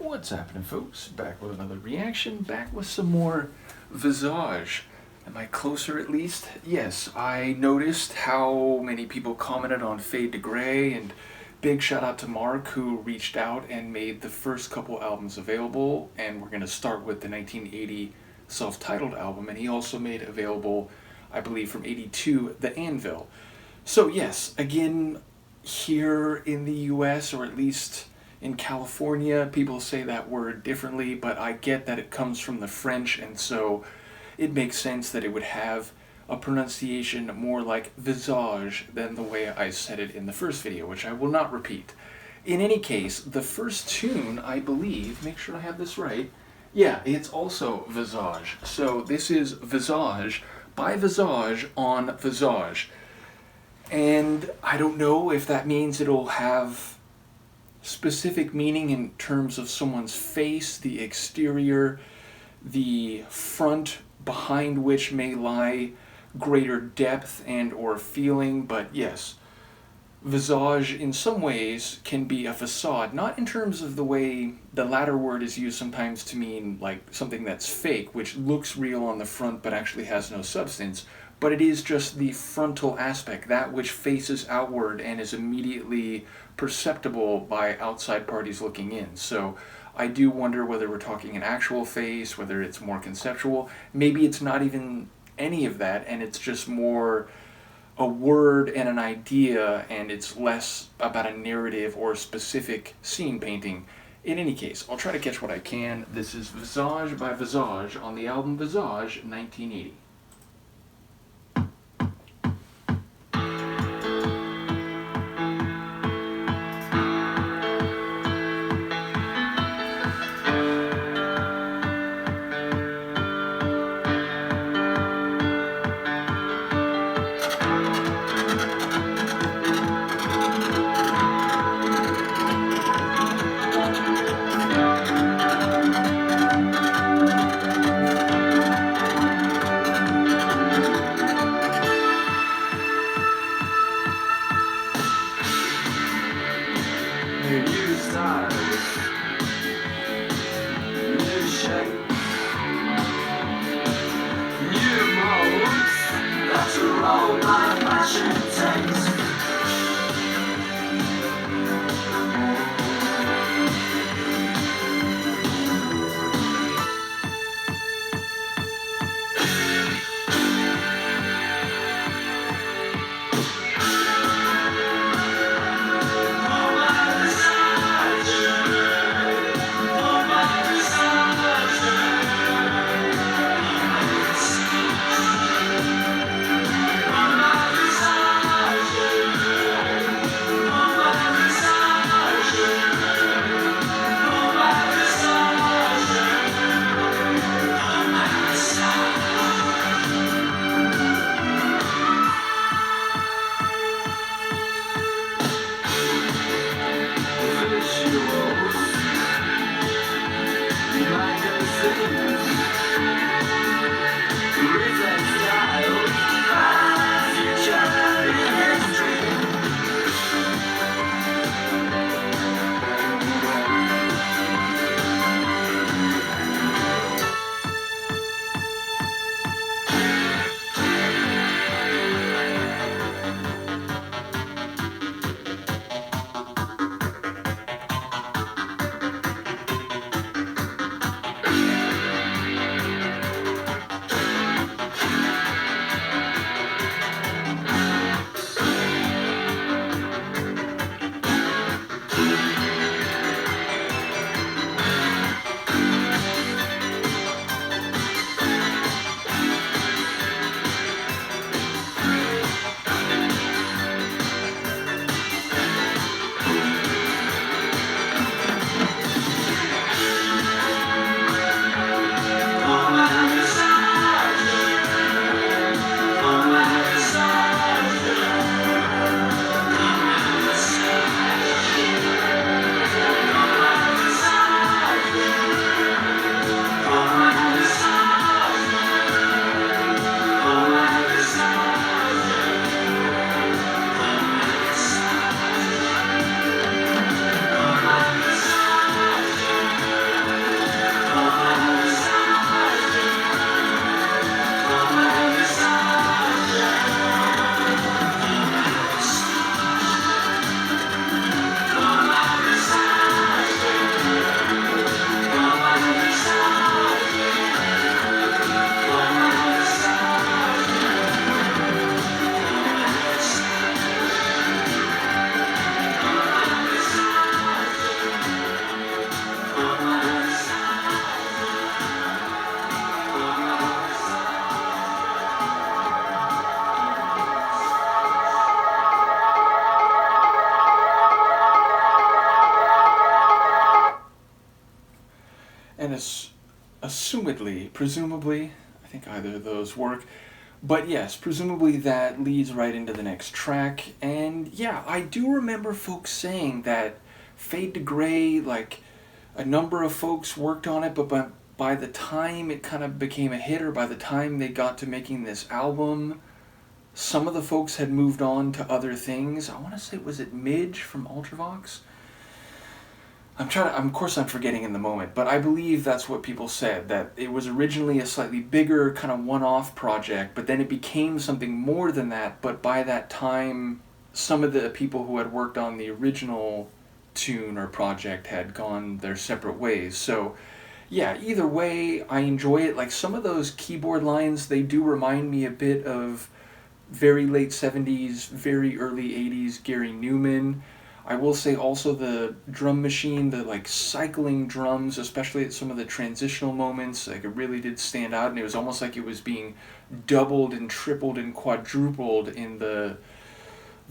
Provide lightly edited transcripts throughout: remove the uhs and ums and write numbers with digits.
What's happening, folks? Back with another reaction, back with some more Visage. Am I closer at least? Yes, I noticed how many people commented on Fade to Grey, and big shout out to Mark who reached out and made the first couple albums available, and we're going to start with the 1980 self-titled album, and he also made available, I believe from 82, The Anvil. So yes, again, here in the US, or at least in California, people say that word differently, but I get that it comes from the French, and so it makes sense that it would have a pronunciation more like visage than the way I said it in the first video, which I will not repeat. In any case, the first tune, I believe, make sure I have this right, yeah, it's also Visage. So this is Visage by Visage on Visage. And I don't know if that means it'll have specific meaning in terms of someone's face, the exterior, the front behind which may lie greater depth and or feeling, but yes, visage in some ways can be a facade, not in terms of the way the latter word is used sometimes to mean like something that's fake, which looks real on the front but actually has no substance, but it is just the frontal aspect, that which faces outward and is immediately perceptible by outside parties looking in. So I do wonder whether we're talking an actual face, whether it's more conceptual. Maybe it's not even any of that, and it's just more a word and an idea, and it's less about a narrative or a specific scene painting. In any case, I'll try to catch what I can. This is Visage by Visage on the album Visage 1980. and assumedly, presumably, I think either of those work. But yes, presumably that leads right into the next track. And yeah, I do remember folks saying that Fade to Gray, like, a number of folks worked on it, but by the time it kind of became a hit, or by the time they got to making this album, some of the folks had moved on to other things. I want to say, was it Midge from Ultravox? Of course I'm forgetting in the moment, but I believe that's what people said, that it was originally a slightly bigger kind of one-off project, but then it became something more than that, but by that time, some of the people who had worked on the original tune or project had gone their separate ways. So yeah, either way, I enjoy it. Like, some of those keyboard lines, they do remind me a bit of very late 70s, very early 80s Gary Newman. I will say also the drum machine, the like cycling drums, especially at some of the transitional moments, like, it really did stand out, and it was almost like it was being doubled and tripled and quadrupled in the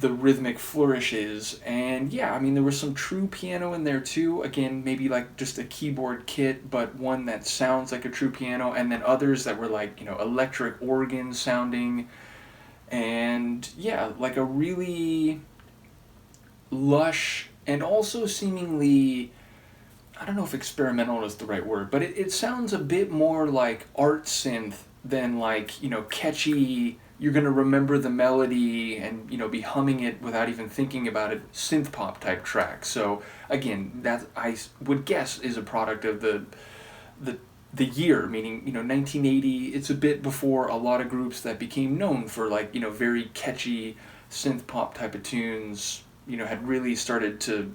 rhythmic flourishes. And yeah, I mean, there was some true piano in there too. Again, maybe like just a keyboard kit, but one that sounds like a true piano, and then others that were like, electric organ sounding. And yeah, like a really lush and also seemingly, I don't know if experimental is the right word, but it sounds a bit more like art synth than like, catchy, you're going to remember the melody and, be humming it without even thinking about it, synth pop type track. So again, that I would guess is a product of the year, meaning, 1980. It's a bit before a lot of groups that became known for like, very catchy synth pop type of tunes, had really started to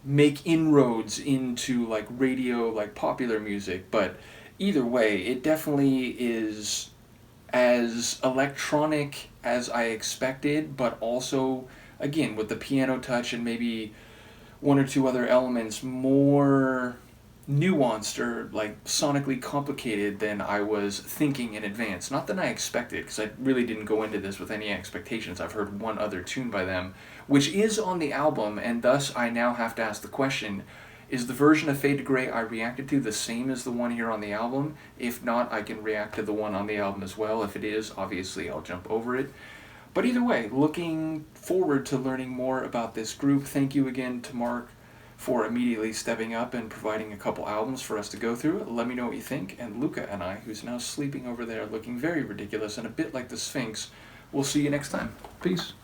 make inroads into like radio, like popular music. But either way, it definitely is as electronic as I expected, but also, again, with the piano touch and maybe one or two other elements, more nuanced or like sonically complicated than I was thinking in advance. Not that I expected, because I really didn't go into this with any expectations. I've heard one other tune by them, which is on the album, and thus I now have to ask the question, is the version of Fade to Grey I reacted to the same as the one here on the album? If not, I can react to the one on the album as well. If it is, obviously I'll jump over it. But either way, looking forward to learning more about this group. Thank you again to Mark for immediately stepping up and providing a couple albums for us to go through. Let me know what you think, and Luca and I, who's now sleeping over there looking very ridiculous and a bit like the Sphinx, we'll see you next time. Peace.